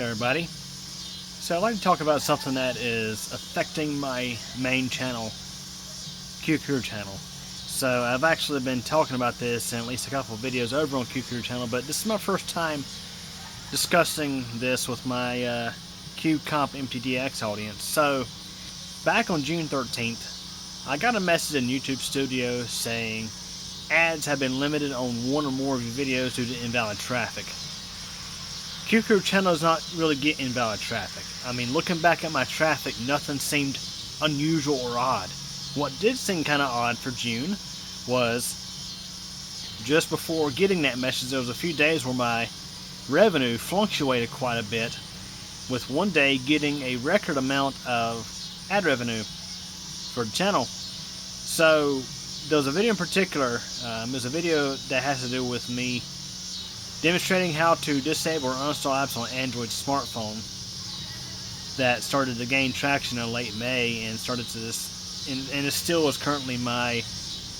Everybody. So I'd like to talk about something that is affecting my main channel, QCareer channel. So I've actually been talking about this in at least a couple of videos over on QCareer channel, but this is my first time discussing this with my QComp MTDX audience. So back on June 13th, I got a message in YouTube Studio saying ads have been limited on one or more of your videos due to invalid traffic. QCareer channel is not really getting invalid traffic. I mean, looking back at my traffic, nothing seemed unusual or odd. What did seem kind of odd for June was just before getting that message, there was a few days where my revenue fluctuated quite a bit, with one day getting a record amount of ad revenue for the channel. So there was a video in particular, there's a video that has to do with me demonstrating how to disable or uninstall apps on Android smartphone that started to gain traction in late May and started to and it still is currently my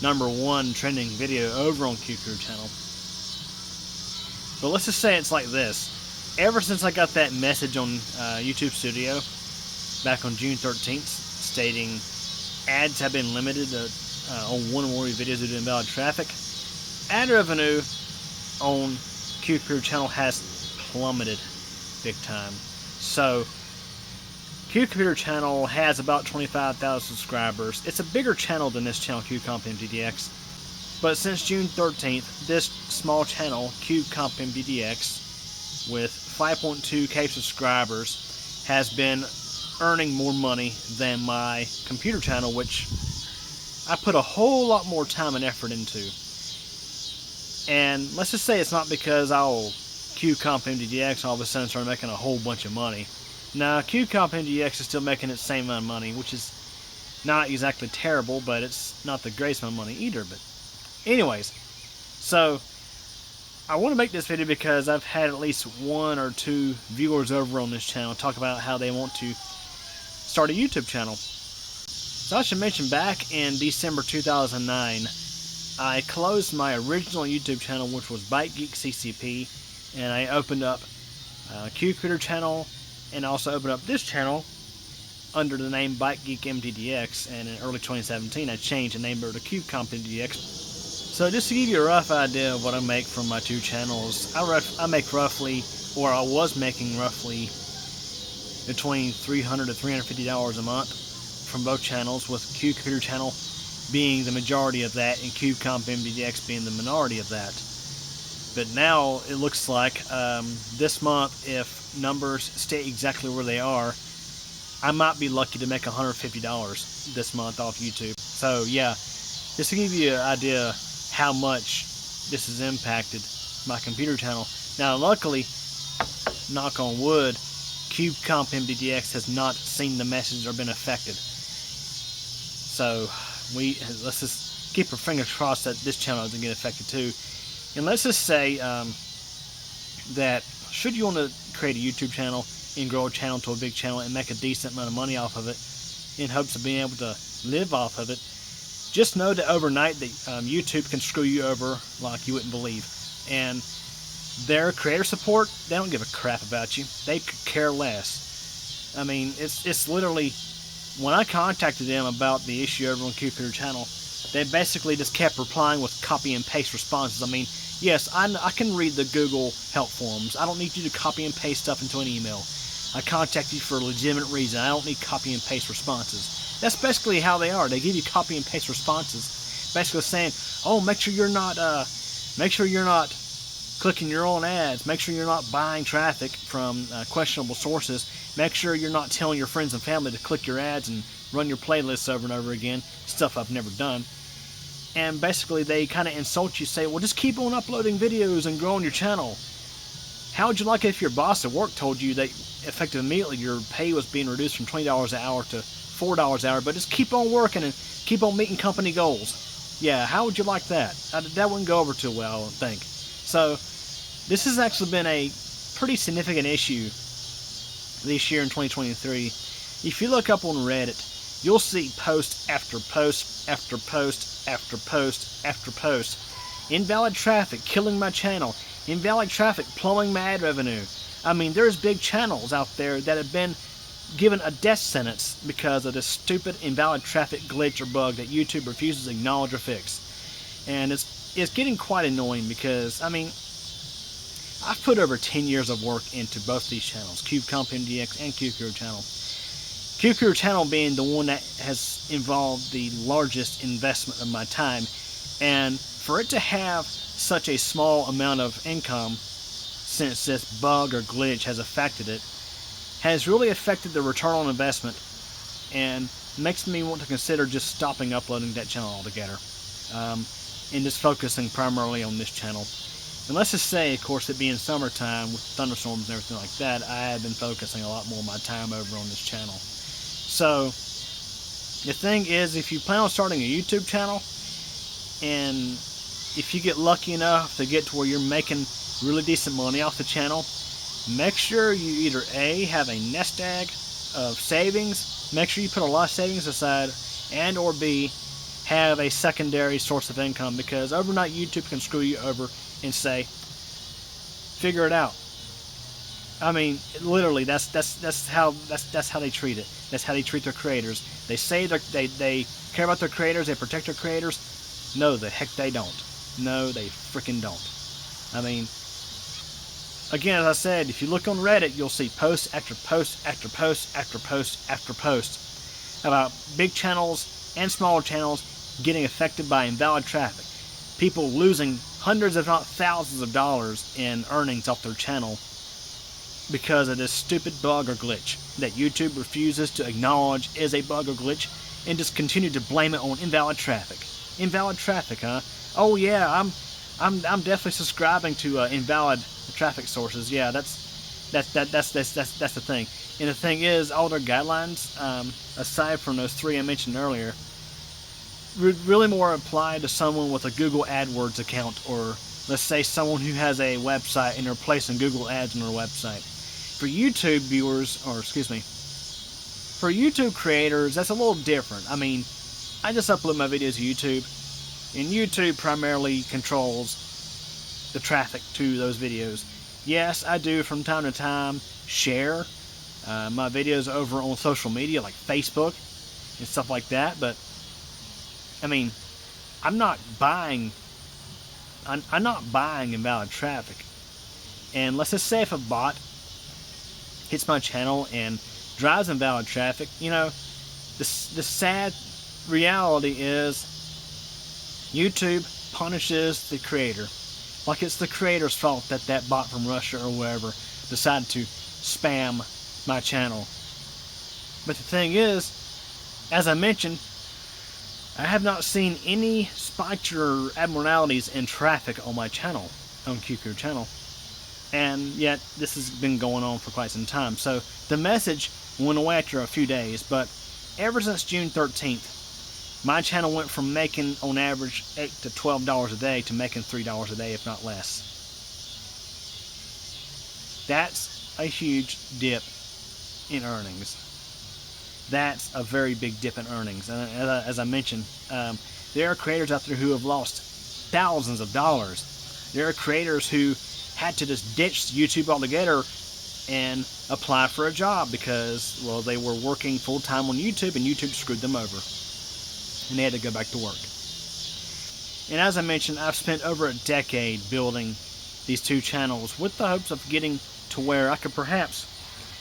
#1 trending video over on QCareer channel. But let's just say it's like this. Ever since I got that message on YouTube Studio back on June 13th stating ads have been limited on one or more videos due to invalid traffic, ad revenue on QCareer channel has plummeted big time. So QCareer channel has about 25,000 subscribers. It's a bigger channel than this channel, QComp MTDX. But since June 13th, this small channel, QComp MTDX, with 5.2k subscribers, has been earning more money than my computer channel, which I put a whole lot more time and effort into. And let's just say it's not because QComp MTDX all of a sudden started making a whole bunch of money. Now, QComp MTDX is still making its same amount of money, which is not exactly terrible, but it's not the greatest amount of money either. But anyways, so I want to make this video because I've had at least 1 or 2 viewers over on this channel talk about how they want to start a YouTube channel. So I should mention, back in December 2009, I closed my original YouTube channel, which was Bike Geek CCP, and I opened up QCareer channel, and also opened up this channel under the name Bike Geek MTDX. And in early 2017, I changed the name to QComp MTDX. So just to give you a rough idea of what I make from my two channels, I make roughly, or I was making roughly, between $300 to $350 a month from both channels, with QCareer channel being the majority of that and QComp MTDX being the minority of that. But now it looks like this month, if numbers stay exactly where they are, I might be lucky to make $150 this month off YouTube. So yeah, just to give you an idea how much this has impacted my computer channel. Now luckily, knock on wood, QComp MTDX has not seen the message or been affected. So let's just keep our fingers crossed that this channel doesn't get affected too. And let's just say that should you want to create a YouTube channel and grow a channel to a big channel and make a decent amount of money off of it in hopes of being able to live off of it, just know that overnight that YouTube can screw you over like you wouldn't believe. And their creator support, they don't give a crap about you. They could care less. I mean, it's literally, when I contacted them about the issue over on QCareer channel, they basically just kept replying with copy and paste responses. I mean, yes, I can read the Google help forums. I don't need you to copy and paste stuff into an email. I contact you for a legitimate reason. I don't need copy and paste responses. That's basically how they are. They give you copy and paste responses, basically saying, "Oh, make sure you're not clicking your own ads. Make sure you're not buying traffic from questionable sources. Make sure you're not telling your friends and family to click your ads and run your playlists over and over again." Stuff I've never done. And basically they kind of insult you, say, well, just keep on uploading videos and growing your channel. How would you like it if your boss at work told you that effective immediately your pay was being reduced from $20 an hour to $4 an hour, but just keep on working and keep on meeting company goals? Yeah, how would you like that? That wouldn't go over too well, I don't think. So this has actually been a pretty significant issue this year in 2023. If you look up on Reddit, you'll see post after post after post after post after post. Invalid traffic killing my channel. Invalid traffic plummeting my ad revenue. I mean, there's big channels out there that have been given a death sentence because of this stupid invalid traffic glitch or bug that YouTube refuses to acknowledge or fix. And it's getting quite annoying because, I mean, I've put over 10 years of work into both these channels, CubeCompMDX and QCure Channel. QCure Channel being the one that has involved the largest investment of my time, and for it to have such a small amount of income since this bug or glitch has affected it has really affected the return on investment and makes me want to consider just stopping uploading that channel altogether, and just focusing primarily on this channel. And let's just say, of course, it being summertime with thunderstorms and everything like that, I have been focusing a lot more of my time over on this channel. So the thing is, if you plan on starting a YouTube channel, and if you get lucky enough to get to where you're making really decent money off the channel, make sure you either A, have a nest egg of savings, make sure you put a lot of savings aside, and or B, have a secondary source of income, because overnight YouTube can screw you over and say, figure it out. I mean, literally, that's how they treat it. That's how they treat their creators. They say they care about their creators, they protect their creators. No, the heck they don't. No, they freaking don't. I mean, again, as I said, if you look on Reddit, you'll see post after post after post after post after post about big channels and smaller channels getting affected by invalid traffic. People losing hundreds, if not thousands of dollars in earnings off their channel because of this stupid bug or glitch that YouTube refuses to acknowledge is a bug or glitch and just continue to blame it on invalid traffic. Invalid traffic, huh? Oh yeah, I'm definitely subscribing to invalid traffic sources. Yeah, that's the thing. And the thing is, all their guidelines, aside from those three I mentioned earlier, really more apply to someone with a Google AdWords account, or let's say someone who has a website and they're placing Google ads on their website. For YouTube viewers, or excuse me, for YouTube creators, that's a little different. I mean, I just upload my videos to YouTube, and YouTube primarily controls the traffic to those videos. Yes, I do from time to time share my videos over on social media like Facebook and stuff like that, but I mean, I'm not buying invalid traffic. And let's just say if a bot hits my channel and drives invalid traffic, you know, the sad reality is YouTube punishes the creator. Like it's the creator's fault that that bot from Russia or wherever decided to spam my channel. But the thing is, as I mentioned, I have not seen any spikes or abnormalities in traffic on my channel, on QCure Channel. And yet, this has been going on for quite some time. So, the message went away after a few days, but ever since June 13th, my channel went from making, on average, $8 to $12 a day to making $3 a day, if not less. That's a huge dip in earnings. That's a very big dip in earnings. And as I mentioned, there are creators out there who have lost thousands of dollars. There are creators who had to just ditch YouTube altogether and apply for a job because, well, they were working full-time on YouTube and YouTube screwed them over. And they had to go back to work. And as I mentioned, I've spent over a decade building these two channels with the hopes of getting to where I could perhaps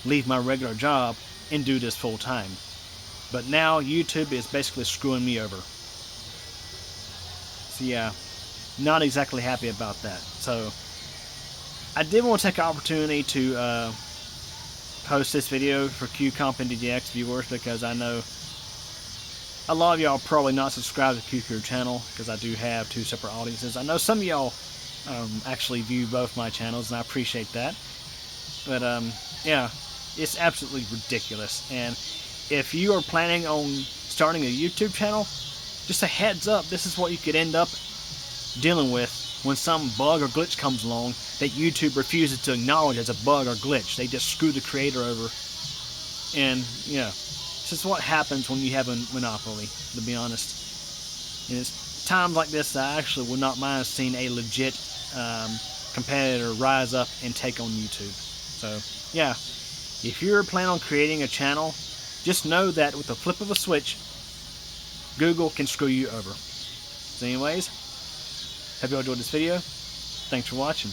leave my regular job and do this full time. But now YouTube is basically screwing me over. So yeah, not exactly happy about that. So I did want to take an opportunity to post this video for QCompMDX viewers, because I know a lot of y'all are probably not subscribed to QCure Channel, because I do have two separate audiences. I know some of y'all actually view both my channels, and I appreciate that. But yeah, it's absolutely ridiculous. And if you are planning on starting a YouTube channel, just a heads up, this is what you could end up dealing with when some bug or glitch comes along that YouTube refuses to acknowledge as a bug or glitch. They just screw the creator over. And, you know, this is what happens when you have a monopoly, to be honest. And it's times like this that I actually would not mind seeing a legit competitor rise up and take on YouTube. So yeah, if you're planning on creating a channel, just know that with the flip of a switch, Google can screw you over. So anyways, hope you all enjoyed this video. Thanks for watching.